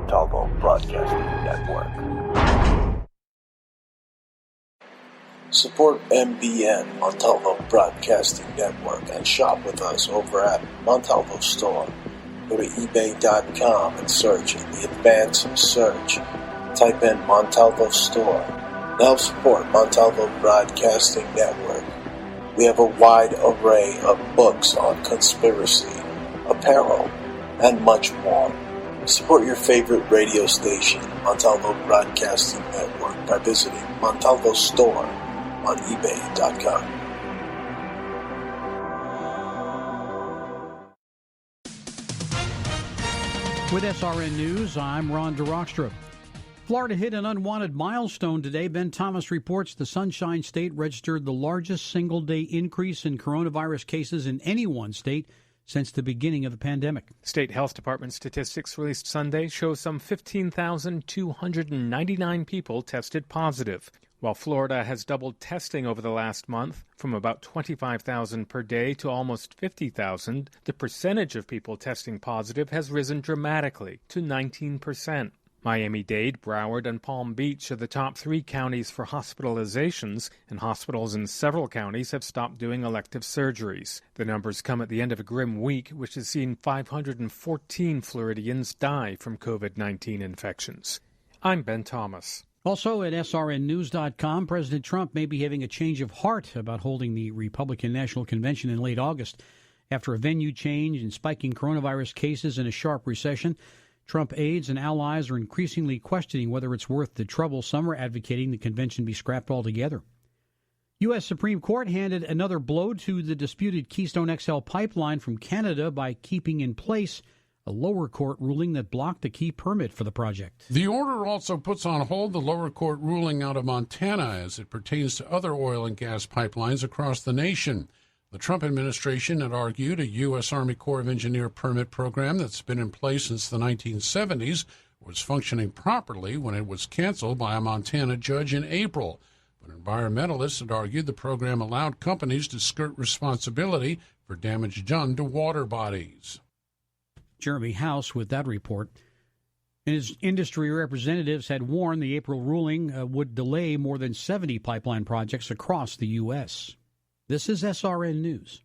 Montalvo Broadcasting Network. Support MBN, Montalvo Broadcasting Network, and shop with us over at Montalvo Store. Go to ebay.com and search in the advanced search. Type in Montalvo Store. Now support Montalvo Broadcasting Network. We have a wide array of books on conspiracy, apparel, and much more. Support your favorite radio station, Montalvo Broadcasting Network, by visiting Montalvo Store on ebay.com. With SRN News, I'm Ron DeRockstra. Florida hit an unwanted milestone today. Ben Thomas reports the Sunshine State registered the largest single-day increase in coronavirus cases in any one state since the beginning of the pandemic. State Health Department statistics released Sunday show some 15,299 people tested positive. While Florida has doubled testing over the last month, from about 25,000 per day to almost 50,000, the percentage of people testing positive has risen dramatically to 19%. Miami-Dade, Broward, and Palm Beach are the top 3 counties for hospitalizations, and hospitals in several counties have stopped doing elective surgeries. The numbers come at the end of a grim week, which has seen 514 Floridians die from COVID-19 infections. I'm Ben Thomas. Also at srnnews.com, President Trump may be having a change of heart about holding the Republican National Convention in late August. After a venue change and spiking coronavirus cases and a sharp recession, Trump aides and allies are increasingly questioning whether it's worth the trouble. Some are advocating the convention be scrapped altogether. U.S. Supreme Court handed another blow to the disputed Keystone XL pipeline from Canada by keeping in place a lower court ruling that blocked a key permit for the project. The order also puts on hold the lower court ruling out of Montana as it pertains to other oil and gas pipelines across the nation. The Trump administration had argued a U.S. Army Corps of Engineer permit program that's been in place since the 1970s was functioning properly when it was canceled by a Montana judge in April. But environmentalists had argued the program allowed companies to skirt responsibility for damage done to water bodies. Jeremy House with that report. And his industry representatives had warned the April ruling would delay more than 70 pipeline projects across the U.S. This is SRN News.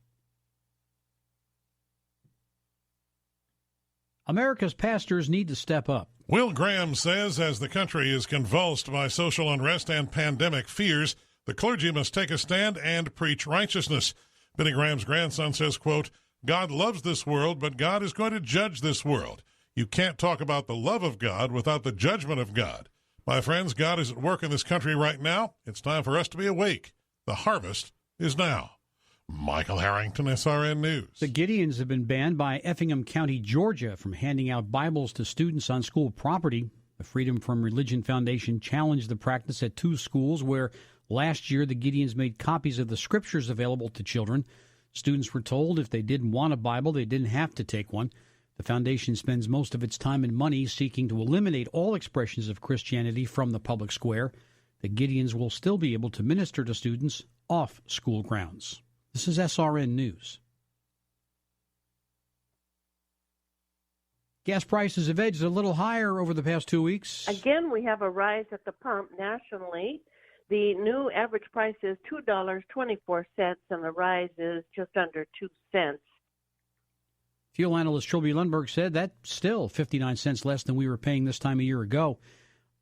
America's pastors need to step up. Will Graham says as the country is convulsed by social unrest and pandemic fears, the clergy must take a stand and preach righteousness. Billy Graham's grandson says, quote, God loves this world, but God is going to judge this world. You can't talk about the love of God without the judgment of God. My friends, God is at work in this country right now. It's time for us to be awake. The harvest is now. Michael Harrington, SRN News. The Gideons have been banned by Effingham County, Georgia, from handing out Bibles to students on school property. The Freedom from Religion Foundation challenged the practice at 2 schools where last year the Gideons made copies of the scriptures available to children. Students were told if they didn't want a Bible, they didn't have to take one. The foundation spends most of its time and money seeking to eliminate all expressions of Christianity from the public square. The Gideons will still be able to minister to students off school grounds. This is SRN News. Gas prices have edged a little higher over the past 2 weeks. Again, we have a rise at the pump nationally. The new average price is $2.24, and the rise is just under 2 cents. Fuel analyst Trilby Lundberg said that's still 59 cents less than we were paying this time a year ago.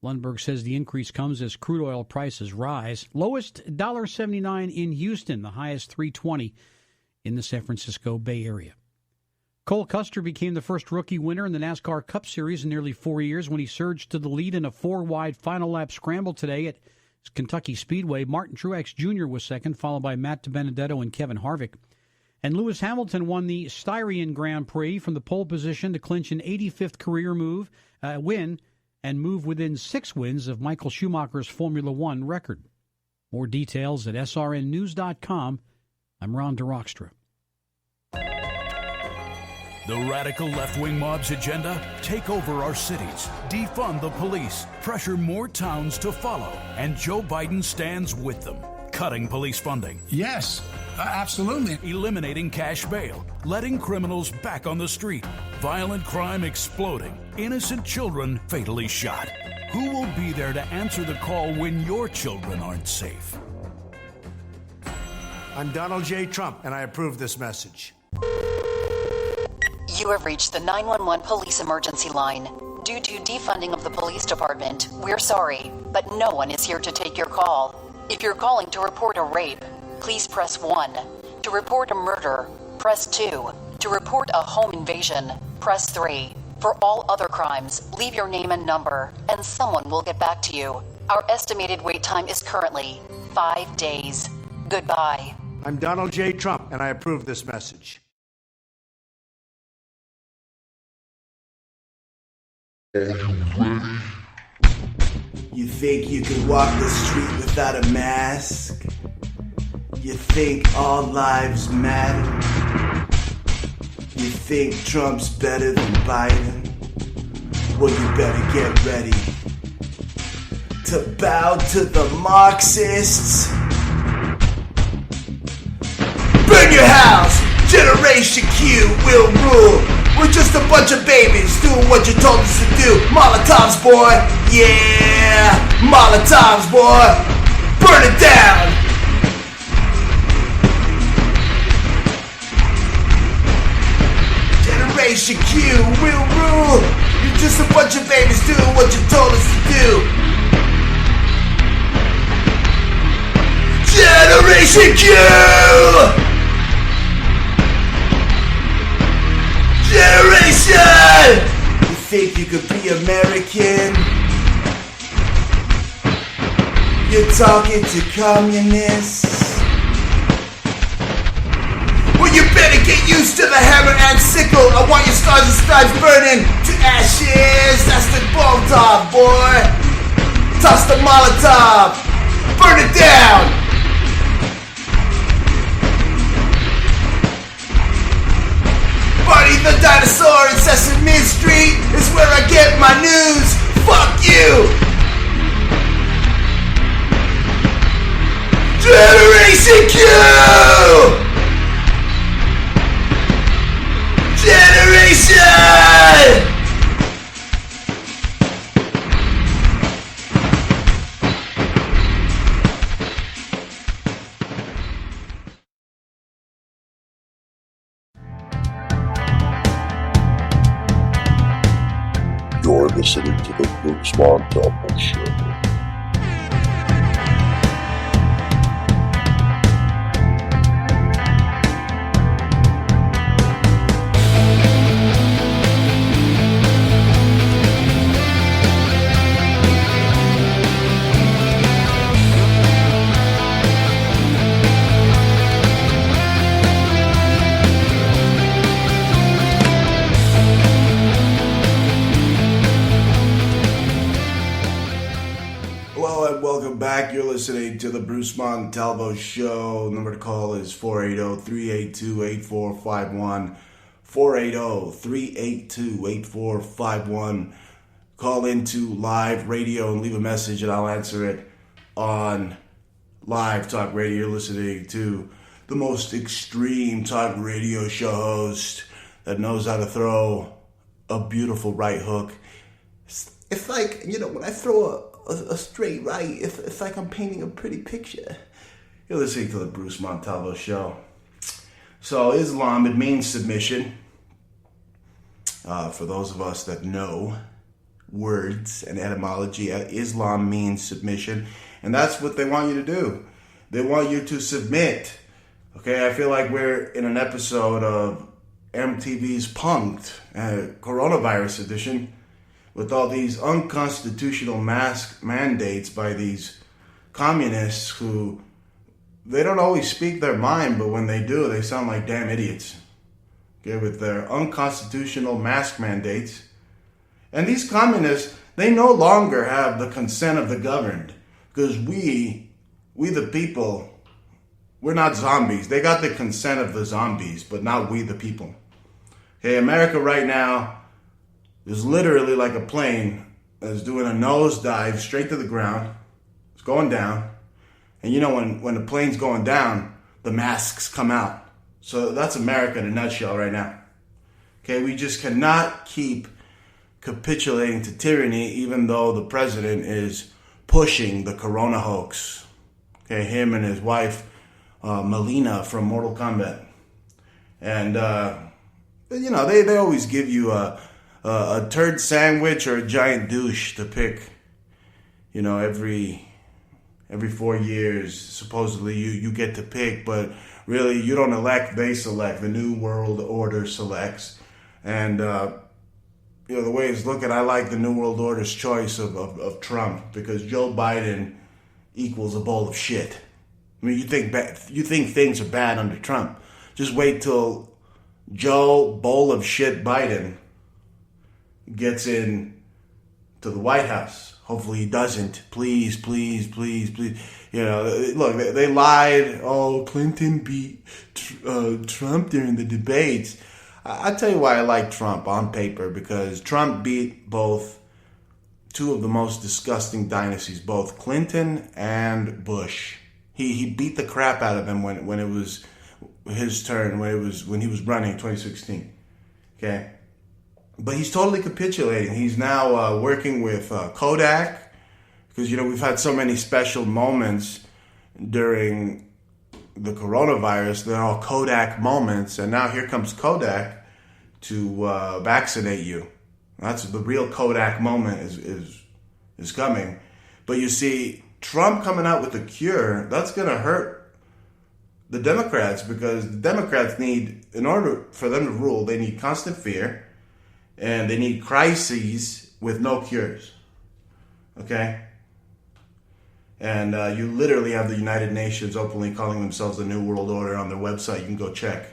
Lundberg says the increase comes as crude oil prices rise. Lowest $1.79 in Houston, the highest $3.20 in the San Francisco Bay Area. Cole Custer became the first rookie winner in the NASCAR Cup Series in nearly 4 years when he surged to the lead in a 4-wide final lap scramble today at Kentucky Speedway. Martin Truex Jr. was second, followed by Matt DiBenedetto and Kevin Harvick. And Lewis Hamilton won the Styrian Grand Prix from the pole position to clinch an 85th career win and move within 6 wins of Michael Schumacher's Formula One record. More details at srnnews.com. I'm Ron DeRockstra. The radical left-wing mob's agenda? Take over our cities, defund the police, pressure more towns to follow, and Joe Biden stands with them. Cutting police funding. Yes, absolutely. Eliminating cash bail, letting criminals back on the street, violent crime exploding, innocent children fatally shot. Who will be there to answer the call when your children aren't safe? I'm Donald J. Trump, and I approve this message. You have reached the 911 police emergency line. Due to defunding of the police department, we're sorry, but no one is here to take your call. If you're calling to report a rape, please press 1. To report a murder, press 2. To report a home invasion, press 3. For all other crimes, leave your name and number, and someone will get back to you. Our estimated wait time is currently 5 days. Goodbye. I'm Donald J. Trump, and I approve this message. You think you can walk the street without a mask? You think all lives matter? You think Trump's better than Biden? Well, you better get ready to bow to the Marxists. Burn your house! Generation Q will rule. We're just a bunch of babies doing what you told us to do. Molotovs, boy! Yeah! Molotovs, boy! Burn it down! Generation Q will rule. You're just a bunch of babies doing what you told us to do. Generation Q! Generation! You think you could be American? You're talking to communists? Well, you better get used to the hammer and sickle. I want your stars and stripes burning to ashes. That's the Molotov, boy. Toss the Molotov. Burn it down. Barney the dinosaur in Sesame Street is where I get my news. Fuck you! Generation Q! Generation! You're listening to the Bruce Montalvo Show. You're listening to the Bruce Montalvo Show. Number to call is 480-382-8451. 480-382-8451. Call into live radio and leave a message and I'll answer it on live talk radio. You're listening to the most extreme talk radio show host that knows how to throw a beautiful right hook. It's like, when I throw a straight right, it's like I'm painting a pretty picture. You're listening to the Bruce Montalvo Show. So Islam, it means submission. For those of us that know words and etymology, Islam means submission. And that's what they want you to do. They want you to submit. Okay, I feel like we're in an episode of MTV's Punk'd, coronavirus edition, with all these unconstitutional mask mandates by these communists who, they don't always speak their mind, but when they do, they sound like damn idiots. Okay, with their unconstitutional mask mandates. And these communists, they no longer have the consent of the governed, because we the people, we're not zombies. They got the consent of the zombies, but not we the people. Okay, America right now is literally like a plane that's doing a nosedive straight to the ground. It's going down. And when the plane's going down, the masks come out. So that's America in a nutshell right now. Okay, we just cannot keep capitulating to tyranny, even though the president is pushing the corona hoax. Okay, him and his wife, Melina from Mortal Kombat. And, they always give you a turd sandwich or a giant douche to pick, every 4 years. Supposedly you get to pick, but really you don't elect, they select. The New World Order selects. And, the way it's looking, I like the New World Order's choice of Trump, because Joe Biden equals a bowl of shit. I mean, you think things are bad under Trump. Just wait till Joe bowl of shit Biden gets in to the White House. Hopefully he doesn't. Please, please, please, please. Look, they lied. Oh, Clinton beat Trump during the debates. I'll tell you why I like Trump on paper, because Trump beat two of the most disgusting dynasties, both Clinton and Bush. He beat the crap out of him when it was his turn, when he was running in 2016. Okay? But he's totally capitulating. He's now working with Kodak, because, we've had so many special moments during the coronavirus. They're all Kodak moments, and now here comes Kodak to vaccinate you. That's the real Kodak moment is coming. But you see, Trump coming out with a cure, that's going to hurt the Democrats, because the Democrats need, in order for them to rule, they need constant fear, and they need crises with no cures. Okay? And you literally have the United Nations openly calling themselves the New World Order on their website. You can go check.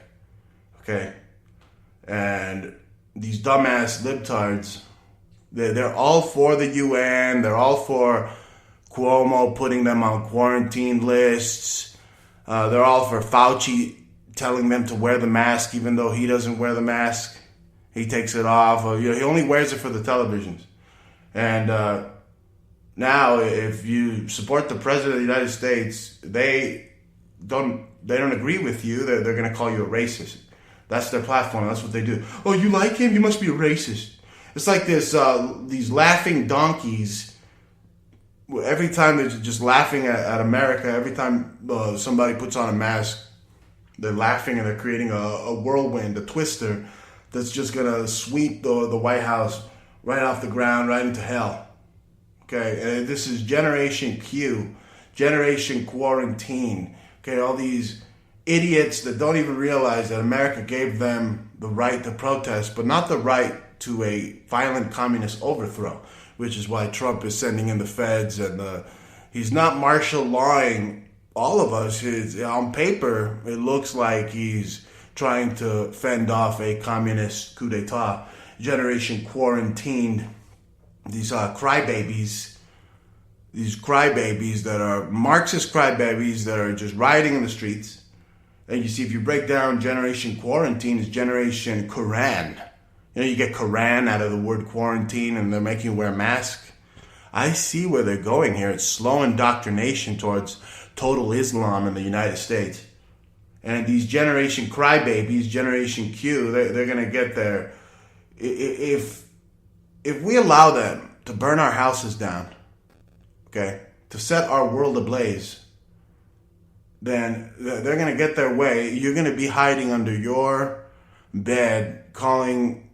Okay? And these dumbass libtards, they're all for the UN. They're all for Cuomo putting them on quarantine lists. They're all for Fauci telling them to wear the mask, even though he doesn't wear the mask. He takes it off. He only wears it for the televisions. And now, if you support the president of the United States, they don't agree with you. They're going to call you a racist. That's their platform. That's what they do. Oh, you like him? You must be a racist. It's like this. These laughing donkeys. Every time they're just laughing at America. Every time somebody puts on a mask, they're laughing and they're creating a whirlwind, a twister that's just going to sweep the White House right off the ground, right into hell. Okay, and this is Generation Q, Generation Quarantine. Okay, all these idiots that don't even realize that America gave them the right to protest, but not the right to a violent communist overthrow, which is why Trump is sending in the feds, and he's not martial lawing all of us. On paper, it looks like he's trying to fend off a communist coup d'etat. Generation Quarantined. These crybabies that are Marxist crybabies that are just rioting in the streets. And you see, if you break down Generation Quarantine, it's Generation Quran. You get Quran out of the word quarantine, and they're making you wear a mask. I see where they're going here. It's slow indoctrination towards total Islam in the United States. And these Generation Crybabies, Generation Q, they're going to get there. If we allow them to burn our houses down, okay, to set our world ablaze, then they're going to get their way. You're going to be hiding under your bed, calling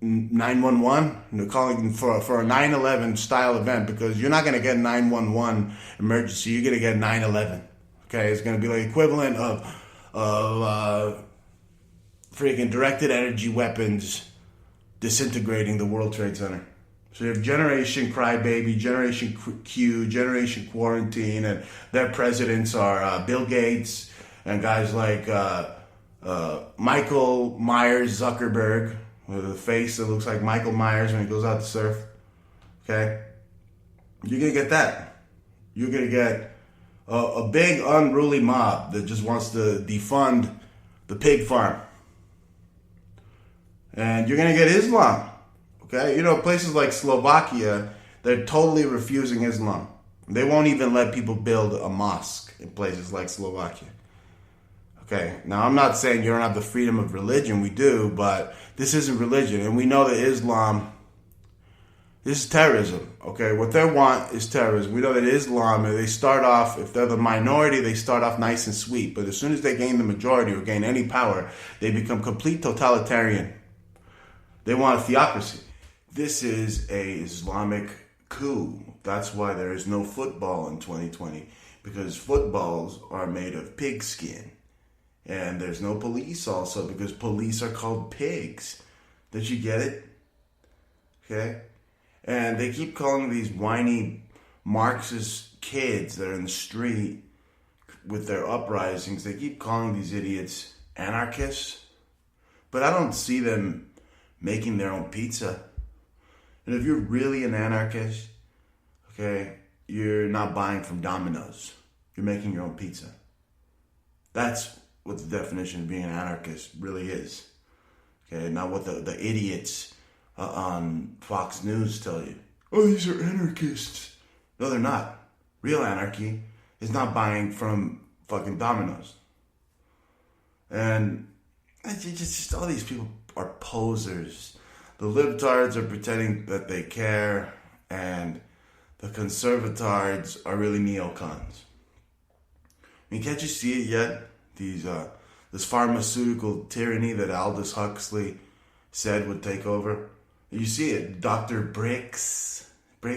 911, calling for a 9/11 style event, because you're not going to get 911 emergency. You're going to get 9/11. Okay, it's going to be like equivalent of freaking directed energy weapons disintegrating the World Trade Center. So you have Generation Crybaby, Generation Q, Generation Quarantine, and their presidents are Bill Gates and guys like Michael Myers Zuckerberg, with a face that looks like Michael Myers when he goes out to surf. Okay? You're going to get that. You're going to get a big unruly mob that just wants to defund the pig farm. And you're going to get Islam. Okay? Places like Slovakia, they're totally refusing Islam. They won't even let people build a mosque in places like Slovakia. Okay, now I'm not saying you don't have the freedom of religion. We do, but this isn't religion. And we know that Islam, this is terrorism. Okay, what they want is terrorism. We know that Islam, they start off, if they're the minority, they start off nice and sweet. But as soon as they gain the majority or gain any power, they become complete totalitarian. They want a theocracy. This is a Islamic coup. That's why there is no football in 2020, because footballs are made of pigskin. And there's no police also, because police are called pigs. Did you get it? Okay? And they keep calling these whiny marxist kids that are in the street with their uprisings, they keep calling these idiots anarchists. But I don't see them making their own pizza. And if you're really an anarchist, okay, you're not buying from Domino's. You're making your own pizza. That's what the definition of being an anarchist really is. Okay, not what the idiots on Fox News tell you. Oh, these are anarchists. No, they're not. Real anarchy is not buying from fucking Domino's. And it's just all these people are posers. The libtards are pretending that they care, and the conservatards are really neocons. I mean, can't you see it yet? This pharmaceutical tyranny that Aldous Huxley said would take over. You see it. Dr. Briggs,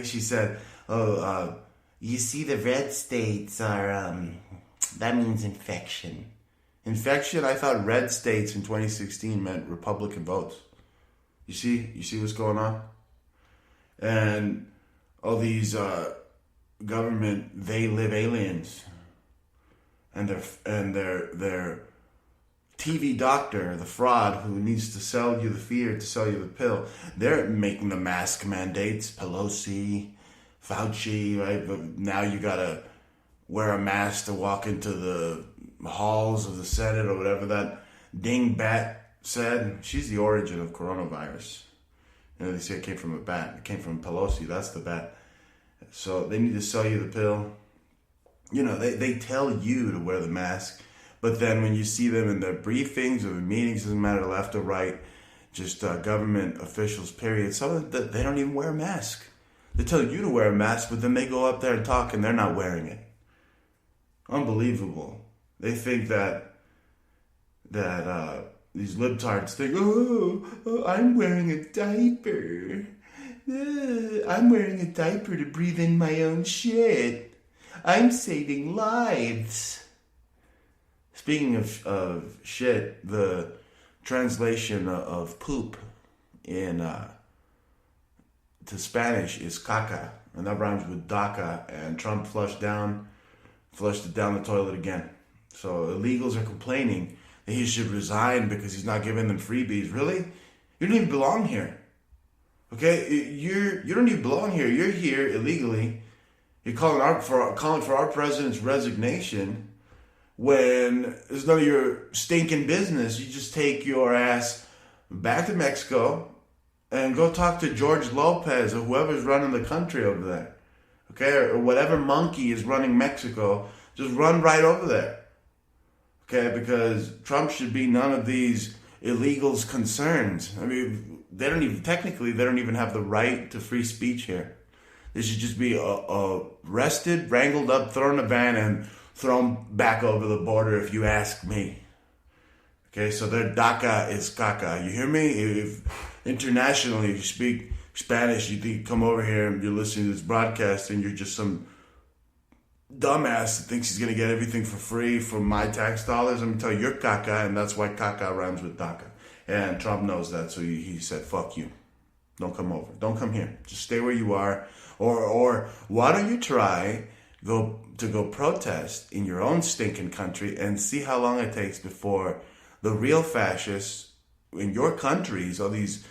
she said, you see the red states are, that means infection. Infection? I thought red states in 2016 meant Republican votes. You see what's going on? And all these government, they live aliens. And their TV doctor, the fraud who needs to sell you the fear, to sell you the pill, they're making the mask mandates. Pelosi, Fauci, right? But now you gotta wear a mask to walk into the halls of the Senate or whatever that dingbat said. She's the origin of coronavirus. You know, they say it came from a bat. It came from Pelosi. That's the bat. So they need to sell you the pill. You know, they tell you to wear the mask, but then when you see them in their briefings or meetings, doesn't matter left or right, just government officials, period, some of them, they don't even wear a mask. They tell you to wear a mask, but then they go up there and talk and they're not wearing it. Unbelievable. They think that these libtards think, oh, I'm wearing a diaper. I'm wearing a diaper to breathe in my own shit. I'm saving lives. Speaking of shit, the translation of poop in to Spanish is caca, and that rhymes with DACA, and Trump flushed it down the toilet again. So illegals are complaining that he should resign because he's not giving them freebies. Really? You don't even belong here. Okay? You don't even belong here. You're here illegally. You're calling for our president's resignation when it's none of your stinking business. You just take your ass back to Mexico and go talk to George Lopez or whoever's running the country over there. Okay? Or whatever monkey is running Mexico. Just run right over there. Okay? Because Trump should be none of these illegals' concerns. I mean, they don't even have the right to free speech here. They should just be arrested, wrangled up, thrown in a van, and thrown back over the border, if you ask me. Okay, so their DACA is caca. You hear me? If internationally, if you speak Spanish, you think come over here and you're listening to this broadcast and you're just some dumbass that thinks he's going to get everything for free from my tax dollars. I'm going to tell you, you're caca, and that's why caca rhymes with DACA. And Trump knows that, so he said, fuck you. Don't come over. Don't come here. Just stay where you are. Or why don't you try to go protest in your own stinking country and see how long it takes before the real fascists in your countries, all these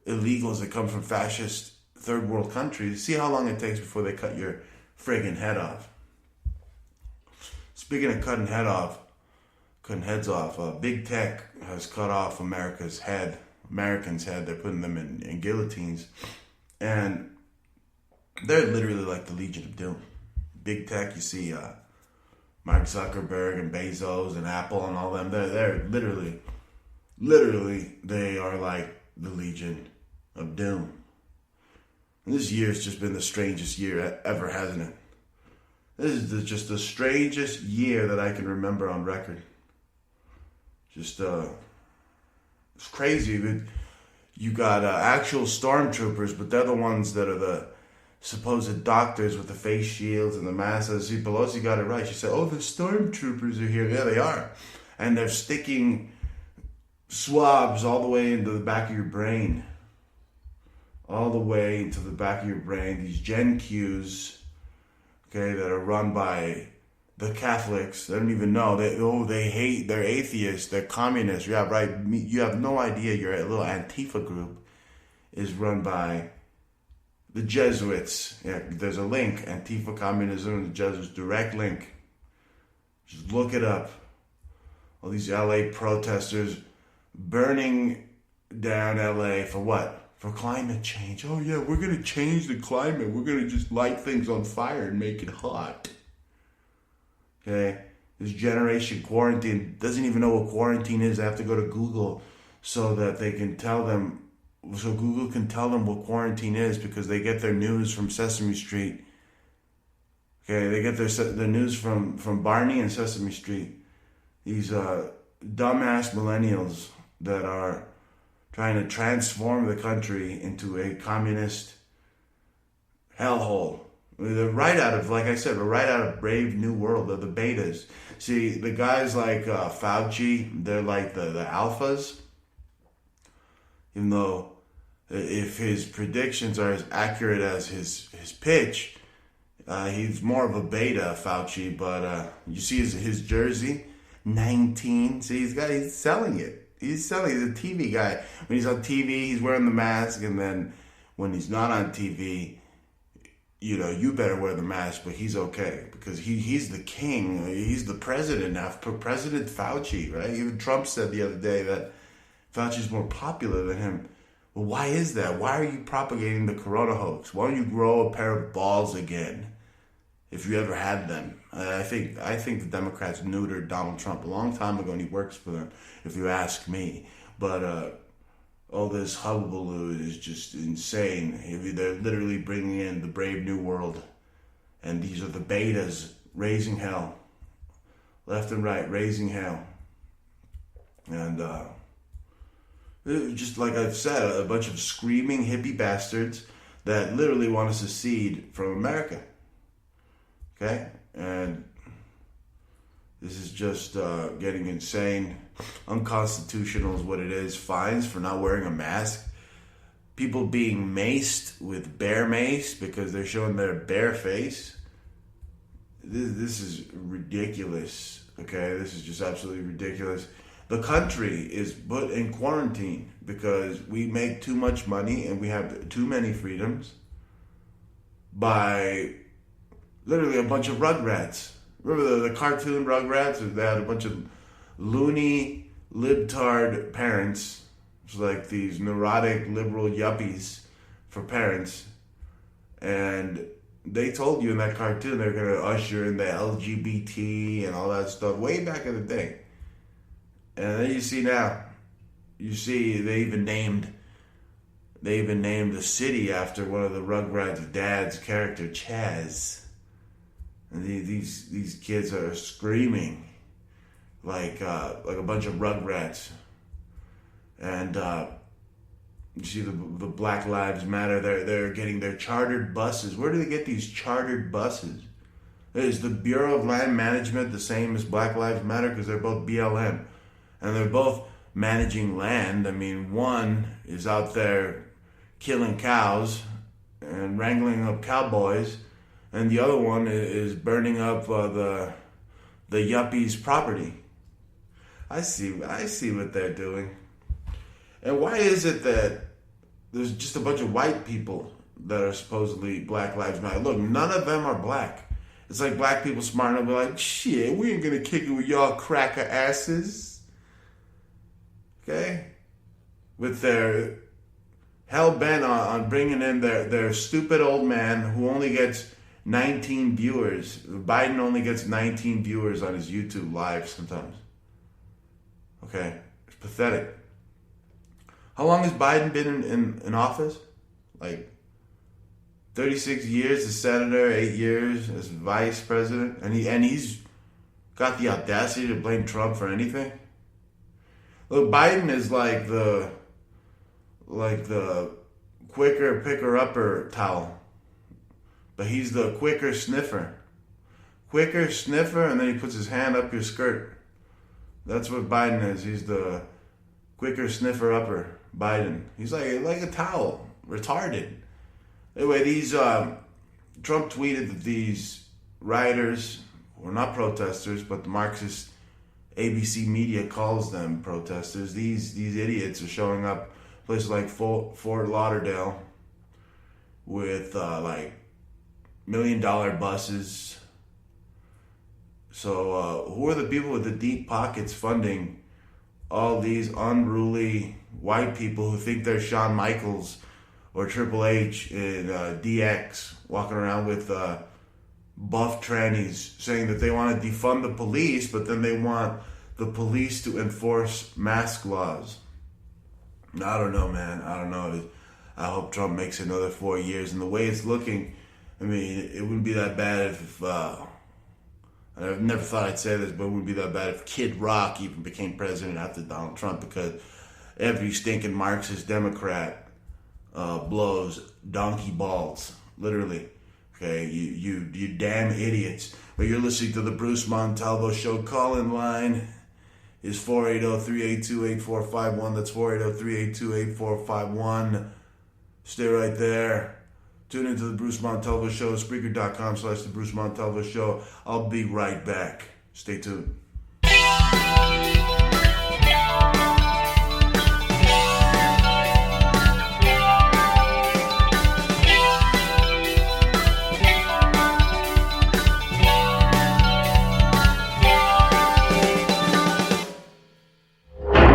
illegals that come from fascist third world countries, see how long it takes before they cut your friggin' head off. Speaking of cutting heads off, big tech has cut off Americans' head. They're putting them in guillotines. And they're literally like the Legion of Doom. Big tech, you see Mark Zuckerberg and Bezos and Apple and all them, they're literally, they are like the Legion of Doom. And this year's just been the strangest year ever, hasn't it? This is just the strangest year that I can remember on record. Just, it's crazy that you got actual stormtroopers, but they're the ones that are the supposed doctors with the face shields and the masks. See, Pelosi got it right. She said, oh, the stormtroopers are here. Yeah, they are. And they're sticking swabs all the way into the back of your brain. All the way into the back of your brain. These Gen Qs, okay, that are run by the Catholics. They don't even know. They hate. They're atheists. They're communists. Yeah, right. You have no idea your little Antifa group is run by the Jesuits. Yeah, there's a link. Antifa, communism, and the Jesuits. Direct link. Just look it up. All these LA protesters burning down LA for what? For climate change. Oh yeah, we're going to change the climate. We're going to just light things on fire and make it hot. Okay? This generation quarantine doesn't even know what quarantine is. They have to go to Google so that they can tell them, so Google can tell them what quarantine is, because they get their news from Sesame Street. Okay, they get their news from Barney and Sesame Street. These dumbass millennials that are trying to transform the country into a communist hellhole. They're right out of, like I said, we're right out of Brave New World. They're the betas. See, the guys like Fauci, they're like the alphas. Even though if his predictions are as accurate as his pitch, he's more of a beta, Fauci. But you see his jersey, 19. See, he's selling it. He's a TV guy. When he's on TV, he's wearing the mask, and then when he's not on TV, you know, you better wear the mask, but he's okay because he's the king. He's the president now. President Fauci, right? Even Trump said the other day that Fauci's more popular than him. Well, why is that? Why are you propagating the corona hoax? Why don't you grow a pair of balls again, if you ever had them? I think the Democrats neutered Donald Trump a long time ago, and he works for them, if you ask me. But all this hullabaloo is just insane. They're literally bringing in the Brave New World, and these are the betas raising hell, left and right, raising hell. And just like I've said, a bunch of screaming hippie bastards that literally want to secede from America. Okay? And this is just getting insane. Unconstitutional is what it is. Fines for not wearing a mask. People being maced with bear mace because they're showing their bare face. This is ridiculous. Okay? This is just absolutely ridiculous. The country is put in quarantine because we make too much money and we have too many freedoms by literally a bunch of Rugrats. Remember the cartoon Rugrats? They had a bunch of loony, libtard parents. It's like these neurotic, liberal yuppies for parents. And they told you in that cartoon they're going to usher in the LGBT and all that stuff way back in the day. And then you see now, they even named the city after one of the Rugrats' dad's character, Chaz. And these kids are screaming like a bunch of Rugrats. And you see the Black Lives Matter. They're getting their chartered buses. Where do they get these chartered buses? Is the Bureau of Land Management the same as Black Lives Matter? Because they're both BLM. And they're both managing land. I mean, one is out there killing cows and wrangling up cowboys, and the other one is burning up the yuppies' property. I see what they're doing. And why is it that there's just a bunch of white people that are supposedly Black Lives Matter? Look, none of them are black. It's like black people smart enough to be like, shit, we ain't gonna kick it with y'all cracker asses. Okay? With their hell bent on bringing in their stupid old man who only gets 19 viewers. Biden only gets 19 viewers on his YouTube live sometimes. Okay? It's pathetic. How long has Biden been in office? Like 36 years as senator, 8 years as vice president, and he's got the audacity to blame Trump for anything. Look, Biden is like the quicker picker-upper towel, but he's the quicker sniffer. Quicker sniffer, and then he puts his hand up your skirt. That's what Biden is. He's the quicker sniffer-upper. Biden. He's like a towel. Retarded. Anyway, these Trump tweeted that these rioters were not protesters, but the marxist ABC media calls them protesters. These idiots are showing up places like Fort Lauderdale with like $1 million buses. So who are the people with the deep pockets funding all these unruly white people who think they're Shawn Michaels or Triple H in DX, walking around with buff trannies saying that they want to defund the police, but then they want the police to enforce mask laws? I don't know, man. I don't know. I hope Trump makes another 4 years. And the way it's looking, I mean, it wouldn't be that bad if I never thought I'd say this, but it wouldn't be that bad if Kid Rock even became president after Donald Trump, because every stinking Marxist Democrat blows donkey balls, literally. Okay, you damn idiots. But you're listening to the Bruce Montalvo Show. Call-in line is 480-382-8451. That's 480-382-8451. Stay right there. Tune into the Bruce Montalvo Show, Spreaker.com/the Bruce Montalvo Show. I'll be right back. Stay tuned.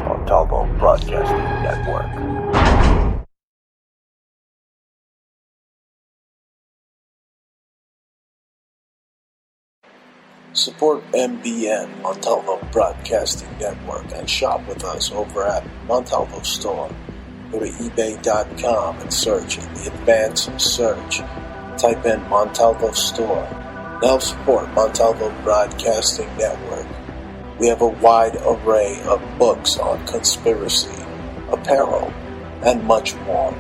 Montalvo Broadcasting Network. Support MBN, Montalvo Broadcasting Network, and shop with us over at Montalvo Store. Go to ebay.com and search in the advanced search. Type in Montalvo Store. Now support Montalvo Broadcasting Network. We have a wide array of books on conspiracy, apparel, and much more.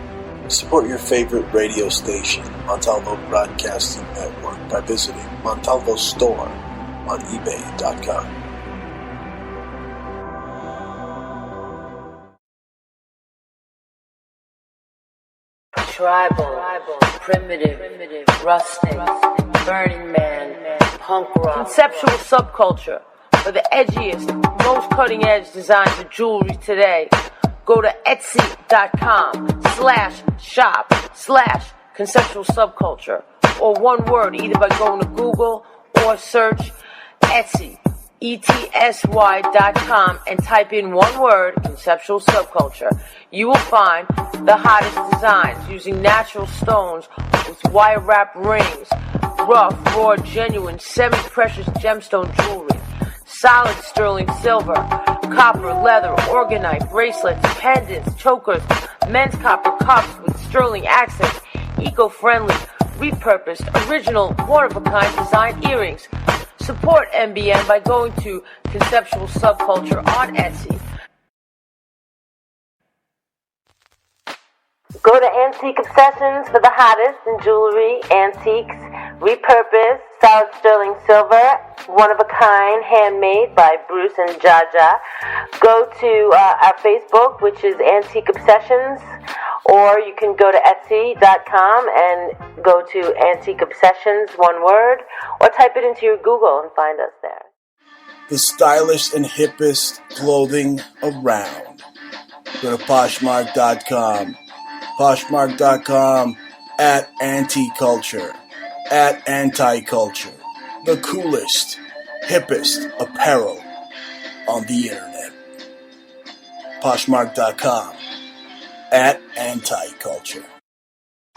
Support your favorite radio station, Montalvo Broadcasting Network, by visiting Montalvo Store on ebay.com. Tribal, primitive, rustic, Burning Man, punk rock, conceptual subculture for the edgiest, most cutting-edge designs of jewelry today. Go to etsy.com/shop/conceptual subculture, or one word, either by going to Google or search Etsy, ETSY.com, and type in one word, conceptual subculture. You will find the hottest designs using natural stones with wire wrap rings, rough, raw, genuine, semi-precious gemstone jewelry, solid sterling silver, copper, leather, orgonite, bracelets, pendants, chokers, men's copper cups with sterling accents, eco-friendly, repurposed, original, one-of-a-kind design earrings. Support MBN by going to Conceptual Subculture on Etsy. Go to Antique Obsessions for the hottest in jewelry, antiques, repurposed, solid sterling silver, one-of-a-kind, handmade by Bruce and Jaja. Go to our Facebook, which is Antique Obsessions, or you can go to Etsy.com and go to Antique Obsessions, one word, or type it into your Google and find us there. The stylish and hippest clothing around. Go to Poshmark.com. Poshmark.com at Anti-Culture. At Anti-Culture. The coolest, hippest apparel on the internet. Poshmark.com at Anti-Culture.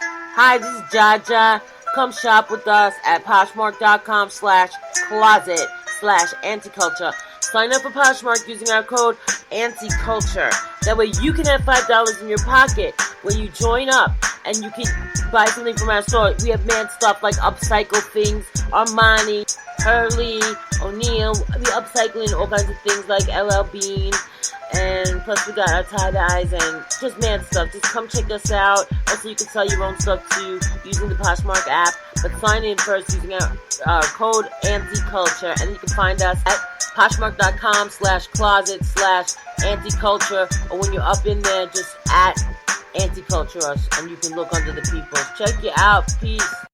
Hi, this is Jaja. come shop with us at Poshmark.com/closet/anticulture. Sign up for Poshmark using our code ANTICULTURE. That way you can have $5 in your pocket when you join up and you can buy something from our store. We have mad stuff like upcycle things, Armani, Hurley, O'Neill. We upcycling all kinds of things like LL Bean. And plus we got our tie-dyes and just mad stuff. Just come check us out. Also, you can sell your own stuff too using the Poshmark app. But sign in first using our code ANTICULTURE. And you can find us at Poshmark.com/closet/anticulture. Or when you're up in there, just at Anticulture us. And you can look under the peoples. Check you out. Peace.